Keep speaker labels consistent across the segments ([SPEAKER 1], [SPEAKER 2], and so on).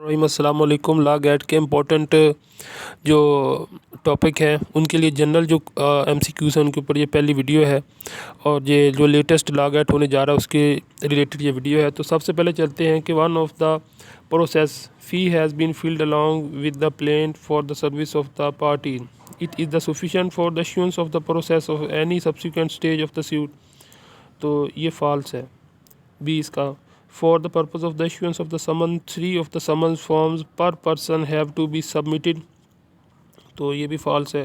[SPEAKER 1] अस्सलाम वालेकुम। Law gate के इम्पोर्टेंट जो टॉपिक हैं उनके लिए जनरल जो MCQs हैं उनके ऊपर ये पहली वीडियो है और ये जो लेटेस्ट लॉ गेट होने जा रहा है उसके रिलेटेड ये वीडियो है। तो सबसे पहले चलते हैं कि one of the process fee has been filled along with the plaint for the service of the party it is the sufficient for the issuance of the process of any subsequent stage of the suit. तो ये false है। B इसका for the purpose of the issuance of the summons 3 of the summons forms per person have to be submitted। तो ये भी false है।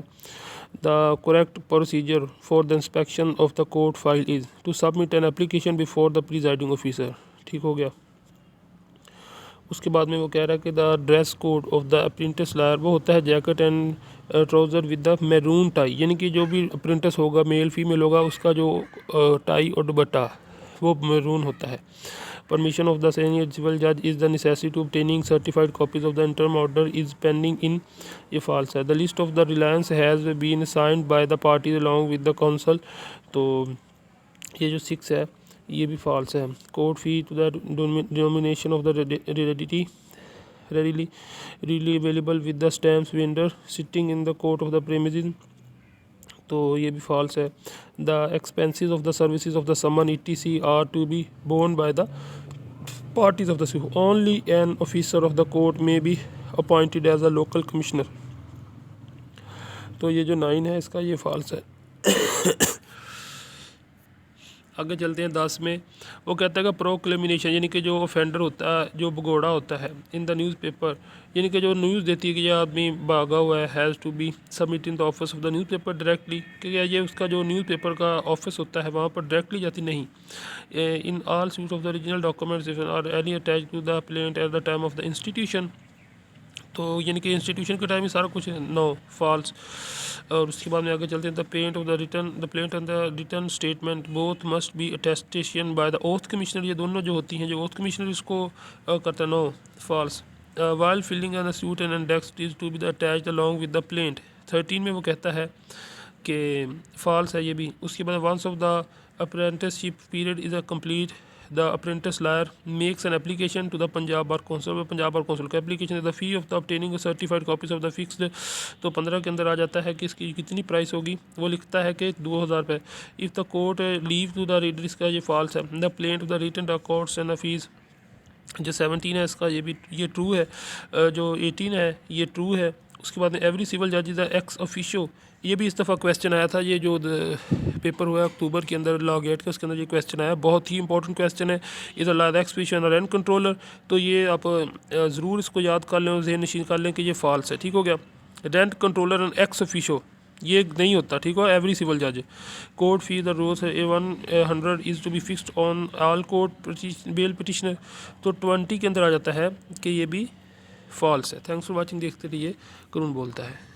[SPEAKER 1] The correct procedure for the inspection of the court file is to submit an application before the presiding officer। ठीक हो गया। उसके बाद में वो कह रहा है कि the dress code of the apprentice lawyer वो होता है jacket and trouser with the maroon tie, यानी कि जो भी अप्रेंटिस होगा मेल फीमेल होगा उसका जो टाई और दुपट्टा वो मैरून होता है। Permission of the senior civil judge is the necessity to obtaining certified copies of the interim order is pending in। ये false है। The list of the reliance has been signed by the parties along with the council। तो ये जो 6 है ये भी false है। Court fee to the denomination of the readily available with the stamps vendor sitting in the court of the premises। तो ये भी false है। The expenses of the services of the summon etc are to be borne by the parties of the suit। Only an officer of the court may be appointed as a local commissioner। तो ये जो 9 है इसका ये false है। आगे चलते हैं 10 में। वो कहता है कि प्रोक्लेमिनेशन यानी कि जो ऑफेंडर होता है जो भगोड़ा होता है इन द न्यूज़पेपर, यानी कि जो न्यूज़ देती है कि ये आदमी भागा हुआ है, has to be submit in the office of the newspaper directly, कि ये उसका जो न्यूज़पेपर का ऑफिस होता है वहाँ पर डायरेक्टली जाती नहीं। In all suit of the original documents are any attach to the plaint at the time of the institution. तो यानी कि इंस्टीट्यूशन के टाइम में सारा कुछ नो फॉल्स। और उसके बाद में आगे चलते हैं the plaint and the return statement both must be attestation by the oath commissioner. ये दोनों जो होती हैं जो ओथ कमिश्नर इसको करता है, no false. While filling and the suit and index is to be attached along with the plaint. 13 में वो कहता है कि फॉल्स है ये भी। उसके बाद once of the apprenticeship period is a complete the apprentice lawyer makes an application to the Punjab Bar Council। Punjab bar council का एप्लीकेशन है। The fee of the obtaining certified copies of the fixed. तो 15 के अंदर आ जाता है कि इसकी कितनी प्राइस होगी, वो लिखता है कि 2000 रुपये। If the court leave to the reader, इसका ये फॉल्स है। The plaint of the written records and the fees, जो 17 है इसका ये ट्रू है। जो 18 है ये ट्रू है। उसके बाद में एवरी सिविल जज इज़ द एक्स ऑफिशियो, ये भी इस दफ़ा क्वेश्चन आया था। ये जो पेपर हुआ अक्टूबर के अंदर लॉ गेट का, उसके अंदर ये क्वेश्चन आया, बहुत ही इंपॉर्टेंट क्वेश्चन है। इज़ अ एक्सपीशन और रेंट कंट्रोलर। तो ये आप ज़रूर इसको याद कर लें और ज़हन नशीन कर लें कि ये फॉल्स है। ठीक हो गया। Rent controller and ex officio ये नहीं होता। ठीक हो। एवरी सिविल जज। Court fee the rose A100 is to be fixed on all court bail petitioner. तो 20 के अंदर आ जाता है कि ये भी फॉल्स है। Thanks for watching. देखते रहिए करून बोलता है।